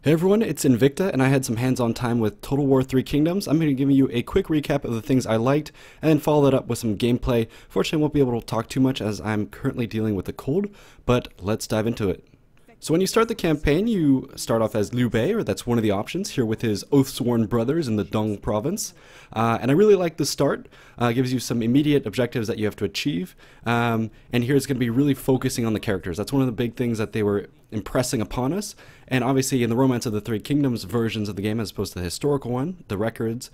Hey everyone, it's Invicta, and I had some hands-on time with Total War 3 Kingdoms. I'm going to give you a quick recap of the things I liked, and then follow that up with some gameplay. Fortunately, I won't be able to talk too much as I'm currently dealing with a cold, but let's dive into it. So when you start the campaign, you start off as Liu Bei, or that's one of the options, here with his Oath-Sworn brothers in the Dong province. And I really like the start. Gives you some immediate objectives that you have to achieve. And here it's going to be really focusing on the characters. That's one of the big things that they were impressing upon us. And obviously in the Romance of the Three Kingdoms versions of the game, as opposed to the historical one, the records,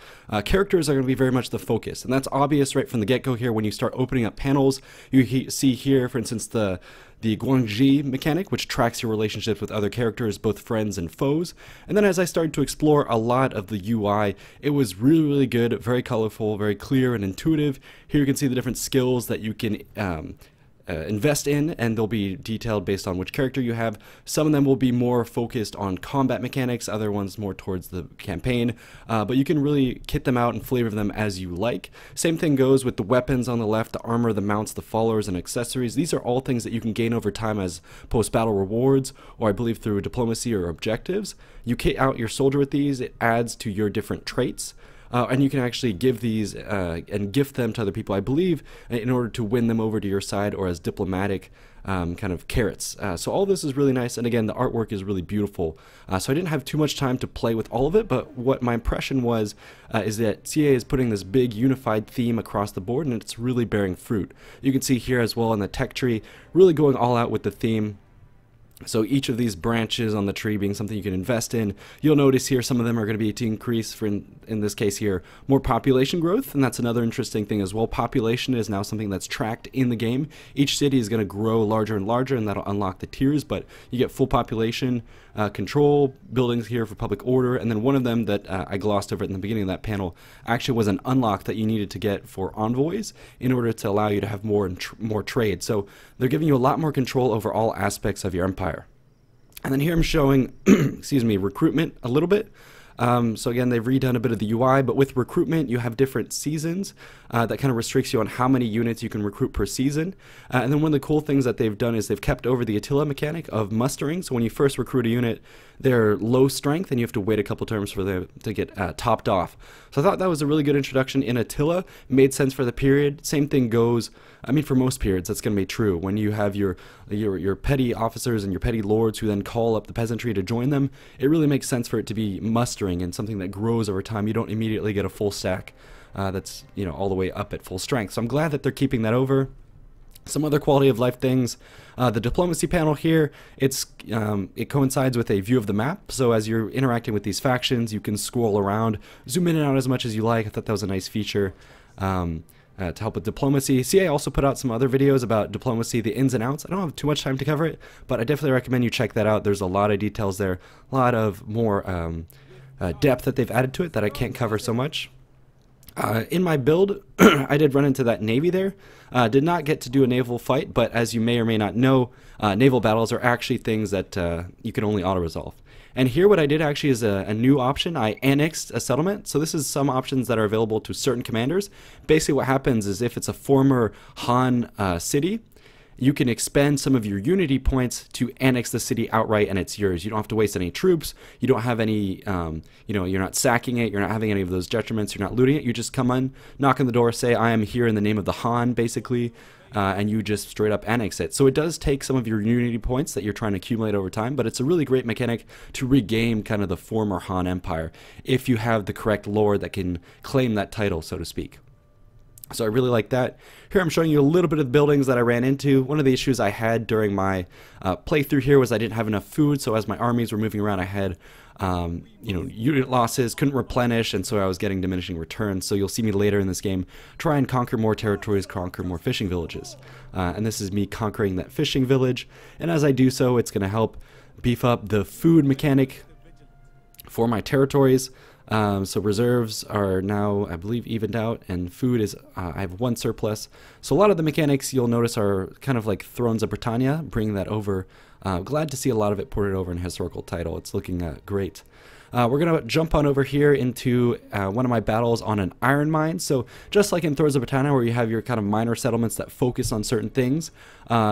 characters are going to be very much the focus. And that's obvious right from the get-go here when you start opening up panels. You see here, for instance, the Guangxi mechanic, which tracks your relationships with other characters, both friends and foes. And then as I started to explore a lot of the UI, it was really, really good, very colorful, very clear and intuitive. Here you can see the different skills that you can invest in, and they'll be detailed based on which character you have. Some of them will be more focused on combat mechanics, other ones more towards the campaign, but you can really kit them out and flavor them as you like. Same thing goes with the weapons on the left, the armor, the mounts, the followers, and accessories. These are all things that you can gain over time as post-battle rewards, or I believe through diplomacy or objectives. You kit out your soldier with these, it adds to your different traits. And you can actually give these and gift them to other people, I believe, in order to win them over to your side, or as diplomatic kind of carrots. So all this is really nice, and again, the artwork is really beautiful. So I didn't have too much time to play with all of it, but what my impression was is that CA is putting this big unified theme across the board, and it's really bearing fruit. You can see here as well in the tech tree, really going all out with the theme. So each of these branches on the tree being something you can invest in. You'll notice here some of them are going to be to increase, for in this case here, more population growth, and that's another interesting thing as well. Population is now something that's tracked in the game. Each city is going to grow larger and larger, and that'll unlock the tiers, but you get full population control, buildings here for public order, and then one of them that I glossed over in the beginning of that panel actually was an unlock that you needed to get for envoys in order to allow you to have more trade. So they're giving you a lot more control over all aspects of your empire. And then here I'm showing, excuse me, recruitment a little bit. So again, they've redone a bit of the UI, but with recruitment, you have different seasons that kind of restricts you on how many units you can recruit per season. And then one of the cool things that they've done is they've kept over the Attila mechanic of mustering. So when you first recruit a unit, they're low strength, and you have to wait a couple turns for them to get topped off. So I thought that was a really good introduction in Attila. Made sense for the period. Same thing goes, I mean, for most periods, that's going to be true. When you have your petty officers and your petty lords who then call up the peasantry to join them, it really makes sense for it to be mustering and something that grows over time. You don't immediately get a full stack that's, you know, all the way up at full strength. So I'm glad that they're keeping that over. Some other quality of life things, the diplomacy panel here, it coincides with a view of the map. So as you're interacting with these factions, you can scroll around, zoom in and out as much as you like. I thought that was a nice feature. To help with diplomacy. CA also put out some other videos about diplomacy, the ins and outs. I don't have too much time to cover it, but I definitely recommend you check that out. There's a lot of details there, a lot of more depth that they've added to it that I can't cover so much. In my build, I did run into that navy there. Did not get to do a naval fight, but as you may or may not know, naval battles are actually things that you can only auto-resolve. And here what I did actually is a new option. I annexed a settlement. So this is some options that are available to certain commanders. Basically what happens is if it's a former Han city, you can expend some of your unity points to annex the city outright, and it's yours. You don't have to waste any troops. You don't have any, you know, you're not sacking it. You're not having any of those detriments. You're not looting it. You just come on, knock on the door, say, I am here in the name of the Han, basically, and you just straight up annex it. So it does take some of your unity points that you're trying to accumulate over time, but it's a really great mechanic to regain kind of the former Han Empire if you have the correct lord that can claim that title, so to speak. So I really like that. Here I'm showing you a little bit of the buildings that I ran into. One of the issues I had during my playthrough here was I didn't have enough food, so as my armies were moving around, I had you know, unit losses, couldn't replenish, and so I was getting diminishing returns. So you'll see me later in this game try and conquer more territories, conquer more fishing villages. And this is me conquering that fishing village, and as I do so, it's going to help beef up the food mechanic for my territories. So reserves are now, I believe, evened out, and food is, I have one surplus. So a lot of the mechanics you'll notice are kind of like Thrones of Britannia, bringing that over. Glad to see a lot of it ported over in historical title. It's looking great. We're going to jump on over here into one of my battles on an iron mine. So just like in Thrones of Britannia, where you have your kind of minor settlements that focus on certain things,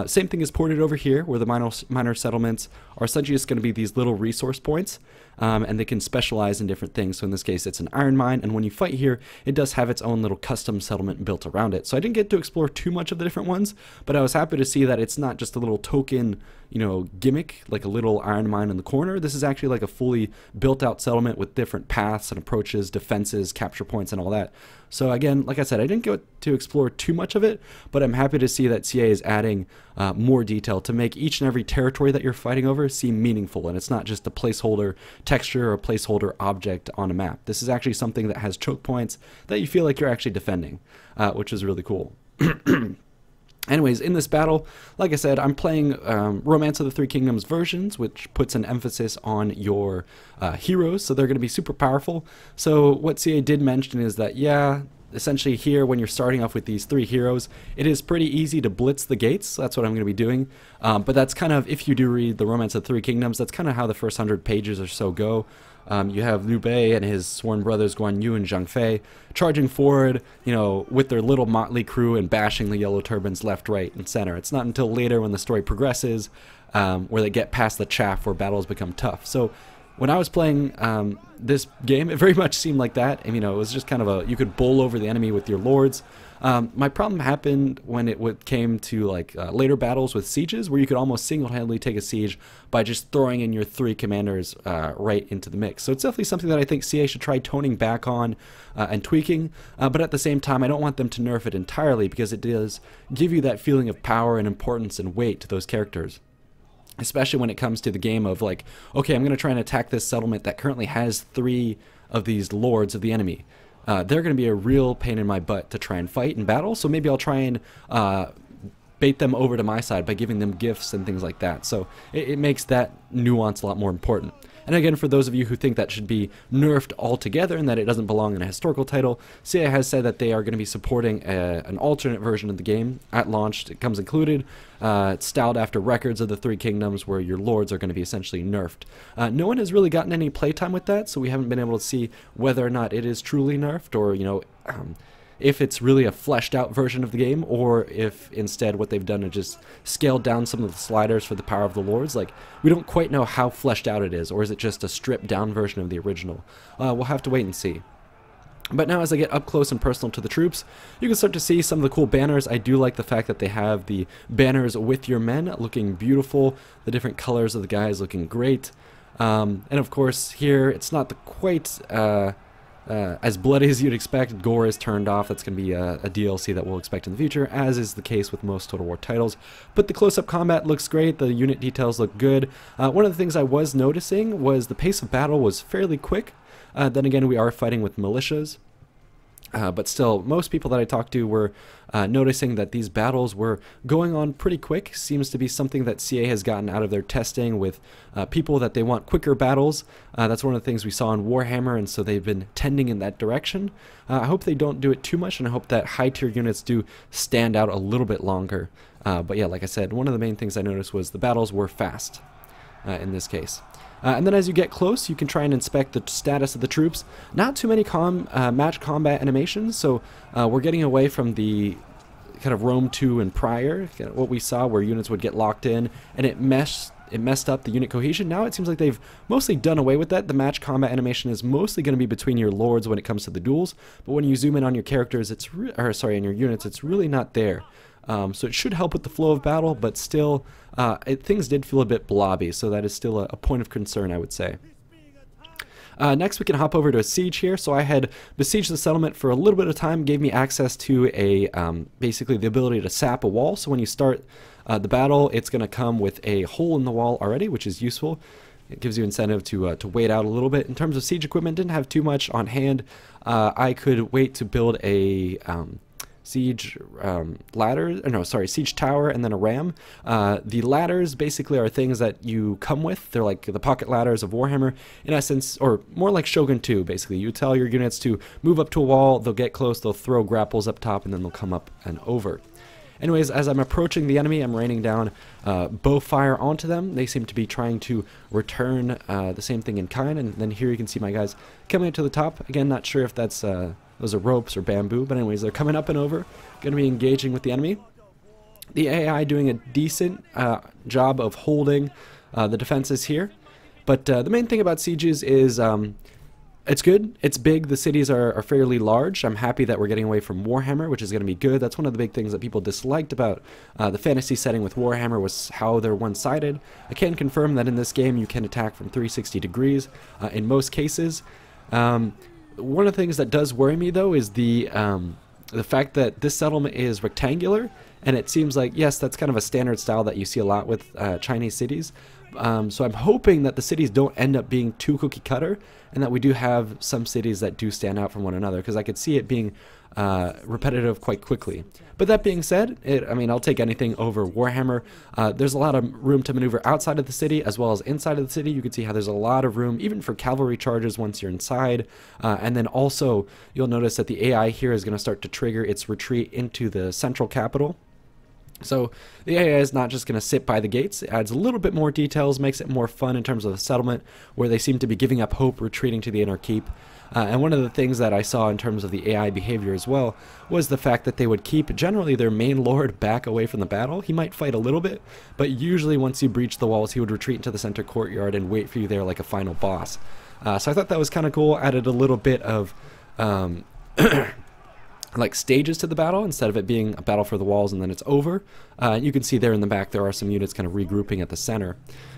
same thing is ported over here, where the minor settlements are essentially just going to be these little resource points. and they can specialize in different things. So in this case, it's an iron mine, and when you fight here, it does have its own little custom settlement built around it. So I didn't get to explore too much of the different ones, but I was happy to see that it's not just a little token, you know, gimmick, like a little iron mine in the corner. This is actually like a fully built out settlement with different paths and approaches, defenses, capture points, and all that. So again, like I said, I didn't get to explore too much of it, but I'm happy to see that CA is adding more detail to make each and every territory that you're fighting over seem meaningful, and it's not just a placeholder texture or a placeholder object on a map. This is actually something that has choke points that you feel like you're actually defending, which is really cool. Anyways, in this battle, like I said, I'm playing Romance of the Three Kingdoms versions, which puts an emphasis on your heroes, so they're going to be super powerful. So what CA did mention is that, yeah, essentially here, when you're starting off with these 3 heroes, it is pretty easy to blitz the gates. So that's what I'm going to be doing. But that's kind of, if you do read the Romance of the Three Kingdoms, that's kind of how the first 100 pages or so go. You have Liu Bei and his sworn brothers Guan Yu and Zhang Fei charging forward, you know, with their little motley crew and bashing the yellow turbans left, right, and center. It's not until later when the story progresses where they get past the chaff where battles become tough. So when I was playing this game, it very much seemed like that. And, you know, it was just kind of you could bowl over the enemy with your lords. My problem happened when it came to like later battles with sieges, where you could almost single-handedly take a siege by just throwing in your 3 commanders right into the mix. So it's definitely something that I think CA should try toning back on and tweaking, but at the same time, I don't want them to nerf it entirely, because it does give you that feeling of power and importance and weight to those characters. Especially when it comes to the game of like, okay, I'm going to try and attack this settlement that currently has 3 of these lords of the enemy. They're going to be a real pain in my butt to try and fight in battle, so maybe I'll try and bait them over to my side by giving them gifts and things like that. So it makes that nuance a lot more important. And again, for those of you who think that should be nerfed altogether and that it doesn't belong in a historical title, CA has said that they are going to be supporting an alternate version of the game at launch. It comes included. It's styled after Records of the Three Kingdoms, where your lords are going to be essentially nerfed. No one has really gotten any playtime with that, so we haven't been able to see whether or not it is truly nerfed, or, you know, if it's really a fleshed out version of the game, or if instead what they've done is just scaled down some of the sliders for the power of the lords. Like, we don't quite know how fleshed out it is, or is it just a stripped down version of the original? We'll have to wait and see. But now as I get up close and personal to the troops, you can start to see some of the cool banners. I do like the fact that they have the banners with your men looking beautiful, the different colors of the guys looking great. And of course here, it's not quite as bloody as you'd expect. Gore is turned off. That's going to be a DLC that we'll expect in the future, as is the case with most Total War titles. But the close-up combat looks great. The unit details look good. One of the things I was noticing was the pace of battle was fairly quick. Then again, we are fighting with militias. But still, most people that I talked to were noticing that these battles were going on pretty quick. Seems to be something that CA has gotten out of their testing with people, that they want quicker battles. That's one of the things we saw in Warhammer, and so they've been tending in that direction. I hope they don't do it too much, and I hope that high-tier units do stand out a little bit longer. But yeah, like I said, one of the main things I noticed was the battles were fast in this case. And then as you get close, you can try and inspect the status of the troops. Not too many match combat animations, so we're getting away from the kind of Rome 2 and prior, what we saw where units would get locked in and it messed up the unit cohesion. Now it seems like they've mostly done away with that. The match combat animation is mostly going to be between your lords when it comes to the duels, but when you zoom in on your characters, on your units, it's really not there. So it should help with the flow of battle, but still, things did feel a bit blobby, so that is still a point of concern, I would say. Next, we can hop over to a siege here. So I had besieged the settlement for a little bit of time, gave me access to basically the ability to sap a wall. So when you start the battle, it's going to come with a hole in the wall already, which is useful. It gives you incentive to wait out a little bit. In terms of siege equipment, didn't have too much on hand. I could wait to build a siege siege tower and then a ram. The ladders basically are things that you come with. They're like the pocket ladders of Warhammer in essence, or more like Shogun 2 basically. You tell your units to move up to a wall, they'll get close, they'll throw grapples up top, and then they'll come up and over. Anyways, as I'm approaching the enemy, I'm raining down bow fire onto them. They seem to be trying to return the same thing in kind, and then here you can see my guys coming up to the top. Again, not sure if that's those are ropes or bamboo, but anyways, they're coming up and over, going to be engaging with the enemy. The AI doing a decent job of holding the defenses here. But the main thing about sieges is it's good, it's big, the cities are fairly large. I'm happy that we're getting away from Warhammer, which is going to be good. That's one of the big things that people disliked about the fantasy setting with Warhammer, was how they're one-sided. I can confirm that in this game you can attack from 360 degrees in most cases. One of the things that does worry me, though, is the fact that this settlement is rectangular, and it seems like, yes, that's kind of a standard style that you see a lot with Chinese cities. So I'm hoping that the cities don't end up being too cookie cutter, and that we do have some cities that do stand out from one another, because I could see it being repetitive quite quickly. But that being said, I mean, I'll take anything over Warhammer. There's a lot of room to maneuver outside of the city as well as inside of the city. You can see how there's a lot of room, even for cavalry charges once you're inside. And then also, you'll notice that the AI here is going to start to trigger its retreat into the central capital. So the AI is not just going to sit by the gates. It adds a little bit more details, makes it more fun in terms of the settlement, where they seem to be giving up hope, retreating to the inner keep. And one of the things that I saw in terms of the AI behavior as well was the fact that they would keep generally their main lord back away from the battle. He might fight a little bit, but usually once you breach the walls, he would retreat into the center courtyard and wait for you there like a final boss. So I thought that was kind of cool. Added a little bit of like stages to the battle instead of it being a battle for the walls and then it's over. You can see there in the back there are some units kind of regrouping at the center.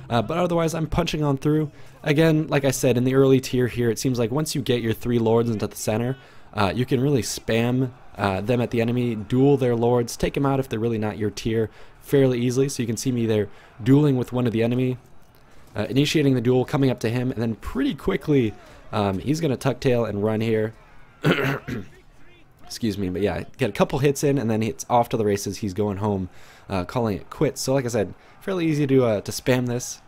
But otherwise I'm punching on through. Again, like I said, in the early tier here, it seems like once you get your 3 lords into the center, you can really spam them at the enemy, duel their lords, take them out if they're really not your tier fairly easily. So you can see me there dueling with one of the enemy, initiating the duel, coming up to him, and then pretty quickly he's going to tuck tail and run here. Excuse me, but yeah, get a couple hits in and then it's off to the races. He's going home, calling it quits. So like I said, fairly easy to spam this,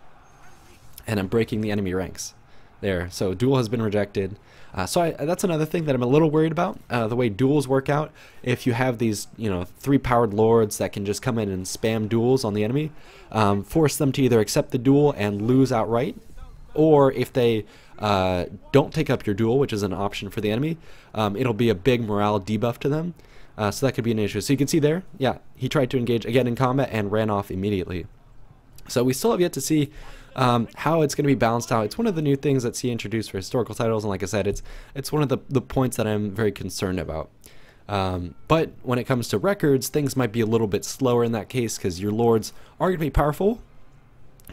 and I'm breaking the enemy ranks there. So duel has been rejected. So that's another thing that I'm a little worried about, the way duels work out. If you have these, 3 powered lords that can just come in and spam duels on the enemy, force them to either accept the duel and lose outright, or if they don't take up your duel, which is an option for the enemy, it'll be a big morale debuff to them. So that could be an issue. So you can see there, yeah, he tried to engage again in combat and ran off immediately. So we still have yet to see how it's going to be balanced out. It's one of the new things that C introduced for historical titles, and like I said, it's one of the points that I'm very concerned about. But when it comes to records, things might be a little bit slower in that case, because your lords are going to be powerful,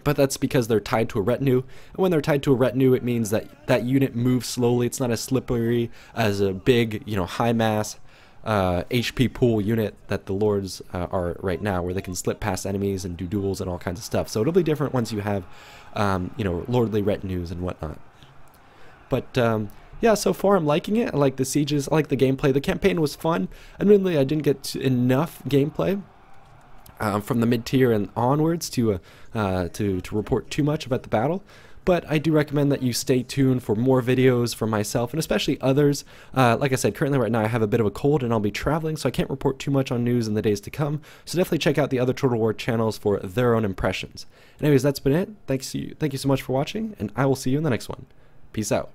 but that's because they're tied to a retinue. And when they're tied to a retinue, it means that that unit moves slowly. It's not as slippery as a big, high mass HP pool unit that the lords are right now, where they can slip past enemies and do duels and all kinds of stuff. So it'll be different once you have, lordly retinues and whatnot. But yeah, so far I'm liking it. I like the sieges. I like the gameplay. The campaign was fun. Admittedly, I didn't get enough gameplay from the mid-tier and onwards to report too much about the battle, but I do recommend that you stay tuned for more videos from myself and especially others. Like I said, currently right now I have a bit of a cold and I'll be traveling, so I can't report too much on news in the days to come, so definitely check out the other Total War channels for their own impressions. Anyways, that's been it. Thank you so much for watching, and I will see you in the next one. Peace out.